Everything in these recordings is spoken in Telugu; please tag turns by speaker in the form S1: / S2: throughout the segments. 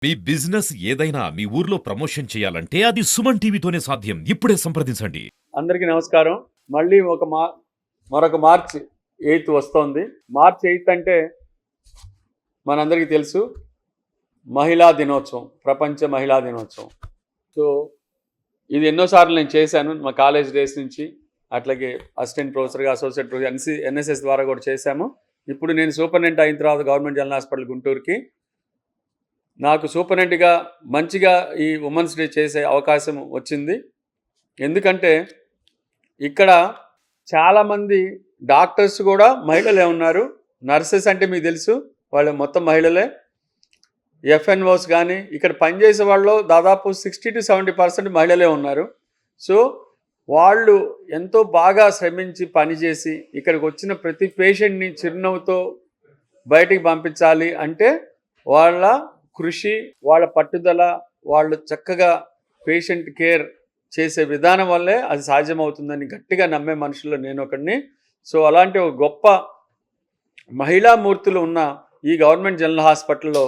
S1: మీ బిజినెస్ ఏదైనా మీ ఊర్లో ప్రమోషన్ చేయాలంటే అది సుమన్ టీవీతోనే సాధ్యం. ఇప్పుడే సంప్రదించండి.
S2: అందరికీ నమస్కారం. మళ్ళీ మరొక మార్చ్ 8 వస్తోంది. మార్చ్ 8 అంటే మనందరికీ తెలుసు మహిళా దినోత్సవం, ప్రపంచ మహిళా దినోత్సవం. సో ఇది ఎన్నోసార్లు నేను చేశాను మా కాలేజ్ డేస్ నుంచి. అట్లాగే అసిస్టెంట్ ప్రొఫెసర్గా, అసోసియేట్ ప్రొఫెసర్, ఎన్ఎస్ఎస్ ద్వారా కూడా చేశాము. ఇప్పుడు నేను సూపరింటెండెంట్ అయిన తర్వాత గవర్నమెంట్ జనరల్ హాస్పిటల్ గుంటూరుకి నాకు సూపరింటెండెంట్గా మంచిగా ఈ ఉమెన్స్ డే చేసే అవకాశం వచ్చింది. ఎందుకంటే ఇక్కడ చాలామంది డాక్టర్స్ కూడా మహిళలే ఉన్నారు. నర్సెస్ అంటే మీకు తెలుసు, వాళ్ళు మొత్తం మహిళలే. ఎఫ్ఎన్ఓస్ కానీ ఇక్కడ పనిచేసే వాళ్ళు దాదాపు 60 to 70% మహిళలే ఉన్నారు. సో వాళ్ళు ఎంతో బాగా శ్రమించి పనిచేసి ఇక్కడికి వచ్చిన ప్రతి పేషెంట్ని చిరునవ్వుతో బయటికి పంపించాలి అంటే వాళ్ళ కృషి, వాళ్ళ పట్టుదల, వాళ్ళు చక్కగా పేషెంట్ కేర్ చేసే విధానం వల్లే అది సాధ్యమవుతుందని గట్టిగా నమ్మే మనుషుల్లో నేను ఒకడిని. సో అలాంటి ఒక గొప్ప మహిళా మూర్తులు ఉన్న ఈ గవర్నమెంట్ జనరల్ హాస్పిటల్లో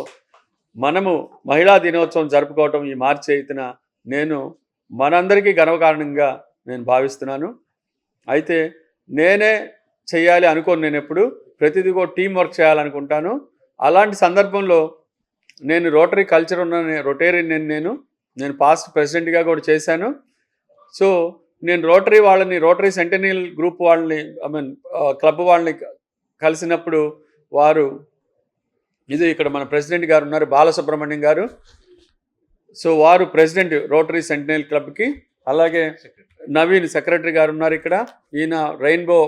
S2: మనము మహిళా దినోత్సవం జరుపుకోవటం ఈ మార్చి 8న నేను మనందరికీ గర్వకారణంగా నేను భావిస్తున్నాను. అయితే నేనే చేయాలి అనుకోను, నేను ఎప్పుడు ప్రతిదీ కూడా టీం వర్క్ చేయాలనుకుంటాను. అలాంటి సందర్భంలో నేను రోటరీ కల్చర్ ఉన్న రొటేరియన్ నేను పాస్ట్ ప్రెసిడెంట్గా కూడా చేశాను. సో నేను రోటరీ సెంటెనియల్ గ్రూప్ వాళ్ళని క్లబ్ వాళ్ళని కలిసినప్పుడు వారు ఇది ఇక్కడ మన ప్రెసిడెంట్ గారు ఉన్నారు, బాలసుబ్రహ్మణ్యం గారు. సో వారు ప్రెసిడెంట్ రోటరీ సెంటెనియల్ క్లబ్కి. అలాగే నవీన్ సెక్రటరీ గారు ఉన్నారు ఇక్కడ. ఈయన రెయిన్బో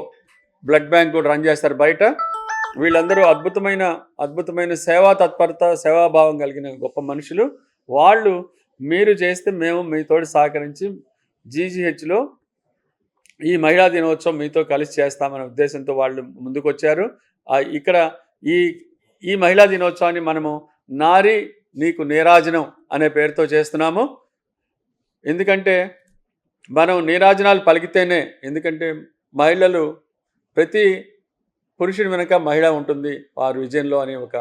S2: బ్లడ్ బ్యాంక్ కూడా రన్ చేస్తారు బయట. వీళ్ళందరూ అద్భుతమైన సేవా తత్పరత, సేవాభావం కలిగిన గొప్ప మనుషులు. వాళ్ళు మీరు చేస్తే మేము మీతోటి సహకరించి జీజీహెచ్లో ఈ మహిళా దినోత్సవం మీతో కలిసి చేస్తామనే ఉద్దేశంతో వాళ్ళు ముందుకు వచ్చారు. ఇక్కడ ఈ మహిళా దినోత్సవాన్ని మనము నారీ నీకు నీరాజనం అనే పేరుతో చేస్తున్నాము. ఎందుకంటే మనం నీరాజనాలు పలికితేనే, ఎందుకంటే మహిళలు ప్రతి పురుషుని వెనుక మహిళ ఉంటుంది వారి విజయంలో అనే ఒక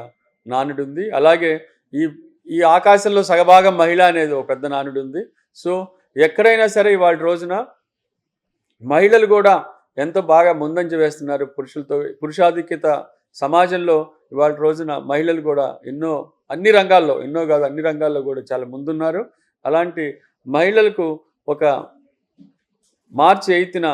S2: నానుడు ఉంది. అలాగే ఈ ఆకాశంలో సగభాగం మహిళ అనేది ఒక పెద్ద నానుడు ఉంది. సో ఎక్కడైనా సరే ఇవాళ రోజున మహిళలు కూడా ఎంతో బాగా ముందంజ వేస్తున్నారు. పురుషాధిక్యత సమాజంలో ఇవాళ రోజున మహిళలు కూడా అన్ని రంగాల్లో కూడా చాలా ముందున్నారు. అలాంటి మహిళలకు ఒక మార్చి 8న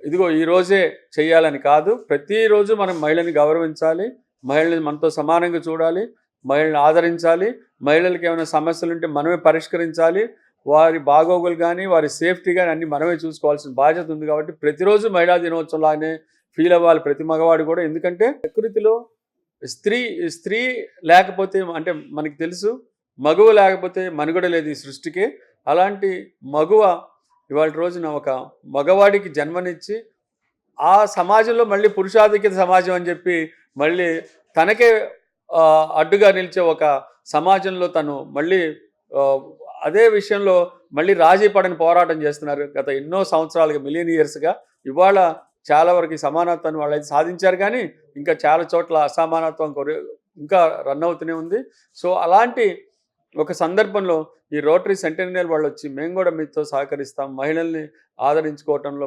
S2: ఇదిగో ఈరోజే చేయాలని కాదు, ప్రతిరోజు మనం మహిళని గౌరవించాలి, మహిళని మనతో సమానంగా చూడాలి, మహిళని ఆదరించాలి. మహిళలకి ఏమైనా సమస్యలు ఉంటే మనమే పరిష్కరించాలి. వారి బాగోగులు కానీ వారి సేఫ్టీ కానీ అన్నీ మనమే చూసుకోవాల్సిన బాధ్యత ఉంది. కాబట్టి ప్రతిరోజు మహిళా దినోత్సవంలానే ఫీల్ అవ్వాలి ప్రతి మగవాడు కూడా. ఎందుకంటే ప్రకృతిలో స్త్రీ లేకపోతే, అంటే మనకి తెలుసు మగువ లేకపోతే మనుగడ లేదు ఈ సృష్టికి. అలాంటి మగువ ఇవాళ రోజున ఒక మగవాడికి జన్మనిచ్చి ఆ సమాజంలో మళ్ళీ పురుషాధిక్యత సమాజం అని చెప్పి మళ్ళీ తనకే అడ్డుగా నిలిచే ఒక సమాజంలో తను మళ్ళీ అదే విషయంలో మళ్ళీ రాజీ పడని పోరాటం చేస్తున్నారు గత ఎన్నో సంవత్సరాలుగా, మిలియన్ ఇయర్స్గా. ఇవాళ చాలా వరకు ఈ సమానత్వాన్ని వాళ్ళైతే సాధించారు, కానీ ఇంకా చాలా చోట్ల అసమానత్వం ఇంకా రన్ అవుతూనే ఉంది. సో అలాంటి ఒక సందర్భంలో ఈ రోటరీ సెంటెనియల్ వాళ్ళు వచ్చి మేము కూడా మీతో సహకరిస్తాం, మహిళల్ని ఆదరించుకోవటంలో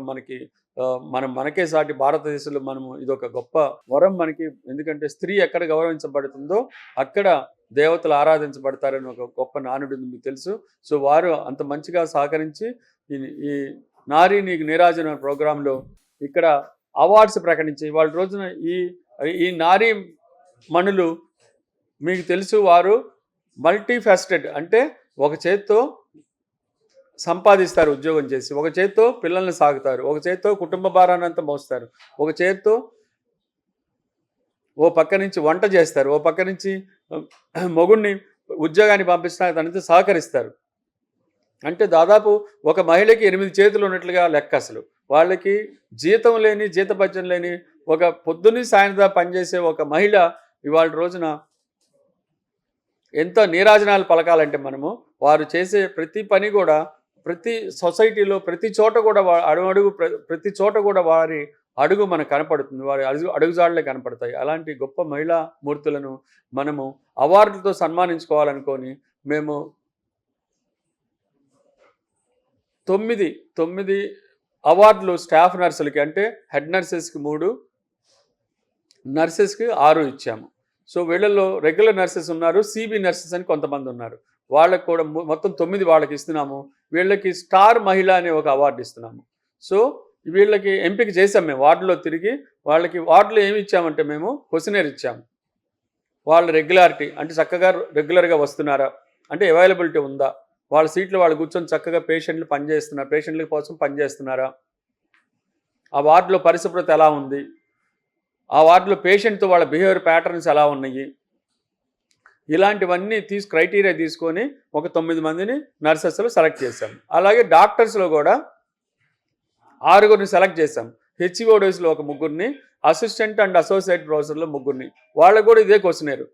S2: మనకే సాటి భారతదేశంలో మనము ఇదొక గొప్ప వరం మనకి. ఎందుకంటే స్త్రీ ఎక్కడ గౌరవించబడుతుందో అక్కడ దేవతలు ఆరాధించబడతారని ఒక గొప్ప నానుడు మీకు తెలుసు. సో వారు అంత మంచిగా సహకరించి ఈ నారీ నీకు నీరాజన ప్రోగ్రాంలో ఇక్కడ అవార్డ్స్ ప్రకటించి ఇవాళ రోజున ఈ నారీ మణులు మీకు తెలుసు, వారు మల్టీఫాసెటెడ్. అంటే ఒక చేత్తో సంపాదిస్తారు ఉద్యోగం చేసి, ఒక చేత్తో పిల్లల్ని సాగుతారు, ఒక చేత్తో కుటుంబ భారాన్ని అంతా మోస్తారు, ఒక చేత్తో ఓ పక్క నుంచి వంట చేస్తారు, ఓ పక్క నుంచి మొగుడిని ఉద్యోగాన్ని పంపిస్తారు, తనతో సహకరిస్తారు. అంటే దాదాపు ఒక మహిళకి 8 చేతులు ఉన్నట్లుగా లెక్క. అసలు వాళ్ళకి జీతం లేని, జీతభత్యం లేని, ఒక పొద్దున్నీ సాయంత్రం పనిచేసే ఒక మహిళ ఇవాళ రోజున ఎంతో నీరాజనాలు పలకాలంటే మనము వారు చేసే ప్రతి పని కూడా ప్రతి సొసైటీలో ప్రతి చోట కూడా ప్రతి చోట కూడా వారి అడుగు మనకు కనపడుతుంది, వారి అడుగుజాడలే కనపడతాయి. అలాంటి గొప్ప మహిళా మూర్తులను మనము అవార్డులతో సన్మానించుకోవాలనుకొని మేము 9 అవార్డులు స్టాఫ్ నర్సులకి, అంటే హెడ్ నర్సెస్కి 3, నర్సెస్కి 6 ఇచ్చాము. సో వీళ్ళల్లో రెగ్యులర్ నర్సెస్ ఉన్నారు, సిబి నర్సెస్ అని కొంతమంది ఉన్నారు. వాళ్ళకు కూడా మొత్తం 9 వాళ్ళకి ఇస్తున్నాము. వీళ్ళకి స్టార్ మహిళ అనే ఒక అవార్డు ఇస్తున్నాము. సో వీళ్ళకి ఎంపిక చేసాం మేము వార్డులో తిరిగి. వాళ్ళకి వార్డులో ఏమి ఇచ్చామంటే మేము క్వశ్చనర్ ఇచ్చాము. వాళ్ళ రెగ్యులారిటీ, అంటే చక్కగా రెగ్యులర్గా వస్తున్నారా, అంటే అవైలబిలిటీ ఉందా, వాళ్ళ సీట్లో వాళ్ళు కూర్చొని చక్కగా పేషెంట్ల కోసం పనిచేస్తున్నారా, ఆ వార్డులో పరిశుభ్రత ఎలా ఉంది, ఆ వార్డులో పేషెంట్తో వాళ్ళ బిహేవియర్ ప్యాటర్న్స్ ఎలా ఉన్నాయి, ఇలాంటివన్నీ క్రైటీరియా తీసుకొని ఒక 9 మందిని నర్సెస్లో సెలెక్ట్ చేశాం. అలాగే డాక్టర్స్లో కూడా 6 సెలెక్ట్ చేశాం. హెచ్ఓడీస్లో ఒక 3, అసిస్టెంట్ అండ్ అసోసియేట్ ప్రొఫెసర్లో 3. వాళ్ళకు కూడా ఇదే క్వశ్చనర్.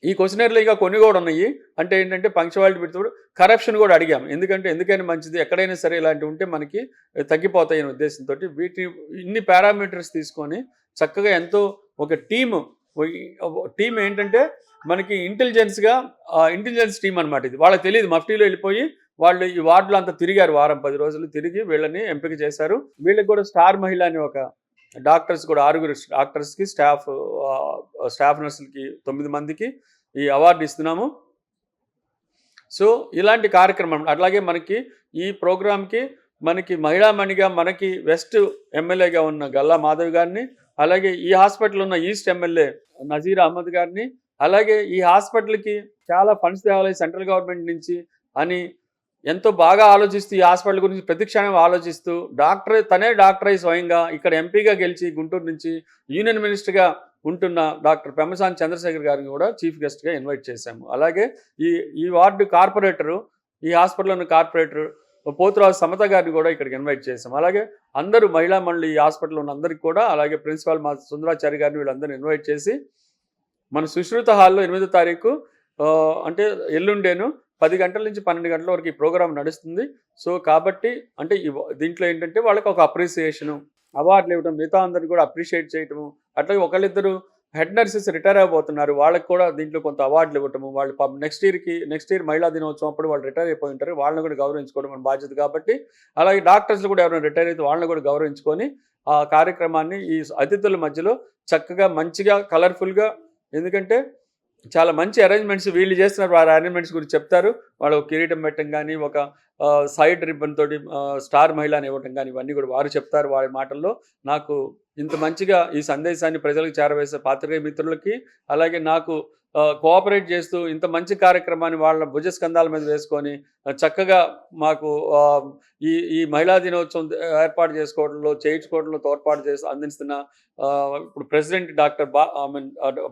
S2: ఈ క్వశ్చనర్లో ఇంకా కొన్ని కూడా ఉన్నాయి. అంటే ఏంటంటే పంక్చువాలిటీ పెడుతూ కరప్షన్ కూడా అడిగాం. ఎందుకైనా మంచిది, ఎక్కడైనా సరే ఇలాంటివి ఉంటే మనకి తగ్గిపోతాయనే ఉద్దేశంతో ఇన్ని పారామీటర్స్ తీసుకొని చక్కగా ఎంతో ఒక టీమ్ ఏంటంటే మనకి ఇంటెలిజెన్స్ టీం అనమాట. ఇది వాళ్ళకి తెలియదు. మఫ్టీలో వెళ్ళిపోయి వాళ్ళు ఈ వార్డులో అంతా తిరిగారు, వారం 10 రోజులు తిరిగి వీళ్ళని ఎంపిక చేశారు. వీళ్ళకి కూడా స్టార్ మహిళ అని ఒక డాక్టర్స్ కూడా 6 డాక్టర్స్కి, స్టాఫ్ నర్సులకి 9 మందికి ఈ అవార్డు ఇస్తున్నాము. సో ఇలాంటి కార్యక్రమం. అట్లాగే మనకి ఈ ప్రోగ్రామ్కి మనకి మహిళామణిగా మనకి వెస్ట్ ఎమ్మెల్యేగా ఉన్న గల్లా మాధవ్ గారిని, అలాగే ఈ హాస్పిటల్ ఉన్న ఈస్ట్ ఎమ్మెల్యే నజీర్ అహ్మద్ గారిని, అలాగే ఈ హాస్పిటల్కి చాలా ఫండ్స్ తేవాలి సెంట్రల్ గవర్నమెంట్ నుంచి అని ఎంతో బాగా ఆలోచిస్తూ, ఈ హాస్పిటల్ గురించి ప్రతి క్షణం ఆలోచిస్తూ తనే డాక్టర్ అయి స్వయంగా ఇక్కడ ఎంపీగా గెలిచి గుంటూరు నుంచి యూనియన్ మినిస్టర్గా ఉంటున్న డాక్టర్ పెమ్మసాని చంద్రశేఖర్ గారిని కూడా చీఫ్ గెస్ట్గా ఇన్వైట్ చేశాము. అలాగే ఈ వార్డు కార్పొరేటరు, ఈ హాస్పిటల్ ఉన్న కార్పొరేటర్ పోతురాజు సమత గారిని కూడా ఇక్కడికి ఇన్వైట్ చేశాం. అలాగే అందరూ మహిళా మండలి ఈ హాస్పిటల్లో ఉన్న అందరికీ కూడా, అలాగే ప్రిన్సిపాల్ మా సుందరాచారి గారిని వీళ్ళందరినీ ఇన్వైట్ చేసి మన సుశ్రుత హాల్లో 8వ తారీఖు అంటే ఎల్లుండేను 10 గంటల నుంచి 12 గంటల వరకు ఈ ప్రోగ్రాం నడుస్తుంది. సో కాబట్టి అంటే దీంట్లో ఏంటంటే వాళ్ళకి ఒక అప్రిసియేషను, అవార్డులు ఇవ్వడం, మిగతా అందరికీ కూడా అప్రిషియేట్ చేయటము, అట్లాగే ఒకళ్ళిద్దరు హెడ్ నర్సెస్ రిటైర్ అయిపోతున్నారు, వాళ్ళకి కూడా దీంట్లో కొంత అవార్డులు ఇవ్వటము, వాళ్ళు నెక్స్ట్ ఇయర్ మహిళా దినోత్సవం అప్పుడు వాళ్ళు రిటైర్ అయిపోయి ఉంటారు, వాళ్ళని కూడా గౌరవించుకోవడం మన బాధ్యత. కాబట్టి అలాగే డాక్టర్స్లు కూడా ఎవరైనా రిటైర్ అయితే వాళ్ళని కూడా గౌరవించుకొని ఆ కార్యక్రమాన్ని ఈ అతిథుల మధ్యలో చక్కగా మంచిగా కలర్ఫుల్గా, ఎందుకంటే చాలా మంచి అరేంజ్మెంట్స్ వీళ్ళు చేస్తున్నారు. వారి అరేంజ్మెంట్స్ గురించి చెప్తారు. వాళ్ళు కిరీటం పెట్టడం కానీ, ఒక సైడ్ రిబ్బన్ తోటి స్టార్ మహిళ అని ఇవ్వటం కానీ, ఇవన్నీ కూడా వారు చెప్తారు వారి మాటల్లో. నాకు ఇంత మంచిగా ఈ సందేశాన్ని ప్రజలకు చేరవేసే పాత్రికేయ మిత్రులకి, అలాగే నాకు కోఆపరేట్ చేస్తూ ఇంత మంచి కార్యక్రమాన్ని వాళ్ళ భుజస్కంధాల మీద వేసుకొని చక్కగా మాకు ఈ మహిళా దినోత్సవం ఏర్పాటు చేయించుకోవడంలో తోడ్పాటు చేసి అందిస్తున్న ఇప్పుడు ప్రెసిడెంట్ డాక్టర్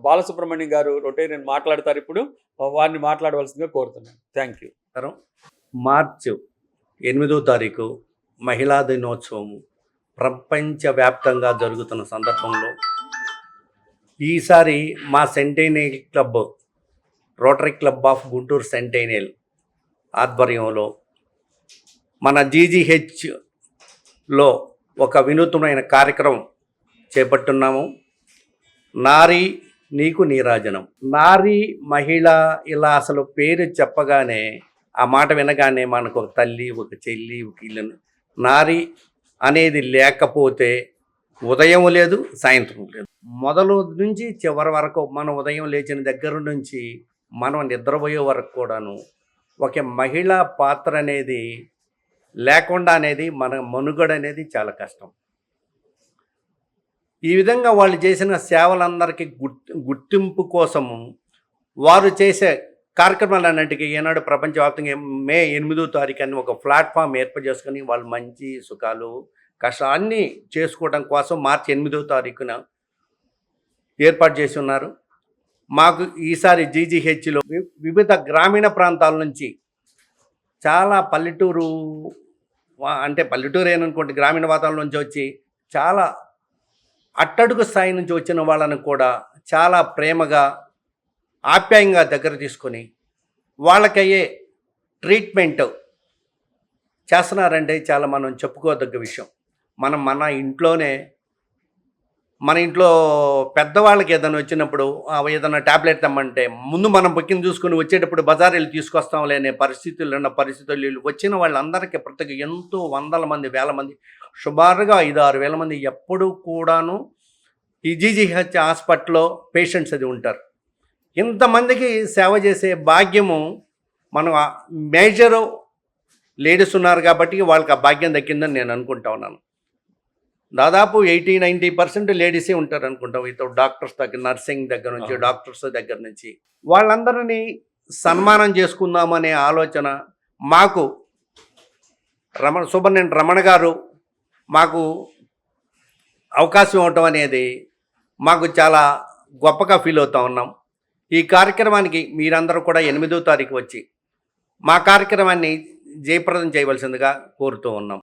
S2: బాలసుబ్రహ్మణ్యం గారు రొటేరియన్ మాట్లాడతారు. ఇప్పుడు వారిని మాట్లాడవలసిందిగా కోరుతున్నాను. Thank you.
S3: మార్చి 8వ తారీఖు మహిళా దినోత్సవం ప్రపంచవ్యాప్తంగా జరుగుతున్న సందర్భంలో ఈసారి మా sentinel club, Rotary Club of Guntur sentinel ఆధ్వర్యంలో మన జీజీహెచ్లో ఒక వినూత్నమైన కార్యక్రమం చేపట్టున్నాము. నారీ నీకు నీరాజనం. నారీ, మహిళ, ఇలా అసలు పేరు చెప్పగానే, ఆ మాట వినగానే మనకు ఒక తల్లి, ఒక చెల్లి, ఒక ఇల్లు. నారీ అనేది లేకపోతే ఉదయం లేదు, సాయంత్రం లేదు. మొదలు నుంచి చివరి వరకు, మనం ఉదయం లేచిన దగ్గర నుంచి మనం నిద్రపోయే వరకు కూడాను ఒక మహిళా పాత్ర అనేది లేకుండా అనేది మన మనుగడ అనేది చాలా కష్టం. ఈ విధంగా వాళ్ళు చేసిన సేవలందరికీ గుర్తింపు కోసము వారు చేసే కార్యక్రమాలన్నింటికి ఈనాడు ప్రపంచవ్యాప్తంగా మే 8వ తారీఖు అని ఒక ప్లాట్ఫామ్ ఏర్పాటు చేసుకొని వాళ్ళు మంచి సుఖాలు కష్టాన్ని చేసుకోవడం కోసం మార్చి 8వ తారీఖున ఏర్పాటు చేసి ఉన్నారు. మాకు ఈసారి జీజీహెచ్లో వివిధ గ్రామీణ ప్రాంతాల నుంచి, చాలా పల్లెటూరు ఏననుకోండి, గ్రామీణ వాతావరణం నుంచి వచ్చి చాలా అట్టడుగు స్థాయి నుంచి వచ్చిన వాళ్ళని కూడా చాలా ప్రేమగా, ఆప్యాయంగా దగ్గర తీసుకొని వాళ్ళకయ్యే ట్రీట్మెంట్ చేస్తున్నారంటే చాలా మనం చెప్పుకోదగ్గ విషయం. మన ఇంట్లోనే మన ఇంట్లో పెద్దవాళ్ళకి ఏదైనా వచ్చినప్పుడు ఏదైనా ట్యాబ్లెట్ తెమ్మంటే ముందు మనం బుకింగ్ చూసుకుని వచ్చేటప్పుడు బజార్ వెళ్ళి తీసుకొస్తాంలే అనే పరిస్థితులు ఉన్న పరిస్థితులు వచ్చిన వాళ్ళందరికీ ప్రతి ఎంతో వందల మంది వేల మంది సుమారుగా 5-6 వేల మంది ఎప్పుడూ కూడాను ఈ జీజీహెచ్ హాస్పిటల్లో పేషెంట్స్ అది ఉంటారు. ఇంతమందికి సేవ చేసే భాగ్యము మనం మేజరు లేడీస్ ఉన్నారు కాబట్టి వాళ్ళకి ఆ భాగ్యం దక్కిందని నేను అనుకుంటా ఉన్నాను. దాదాపు 80-90% లేడీసే ఉంటారు అనుకుంటాం. వితౌట్ డాక్టర్స్ దగ్గర, నర్సింగ్ దగ్గర నుంచి, డాక్టర్స్ దగ్గర నుంచి వాళ్ళందరినీ సన్మానం చేసుకుందామనే ఆలోచన మాకు సుబ్రహ్మణ్యం రమణ గారు మాకు అవకాశం ఇవ్వటం అనేది మాకు చాలా గొప్పగా ఫీల్ అవుతా ఉన్నాం. ఈ కార్యక్రమానికి మీరందరూ కూడా 8వ తారీఖు వచ్చి మా కార్యక్రమాన్ని జయప్రదం చేయవలసిందిగా కోరుతూ ఉన్నాం.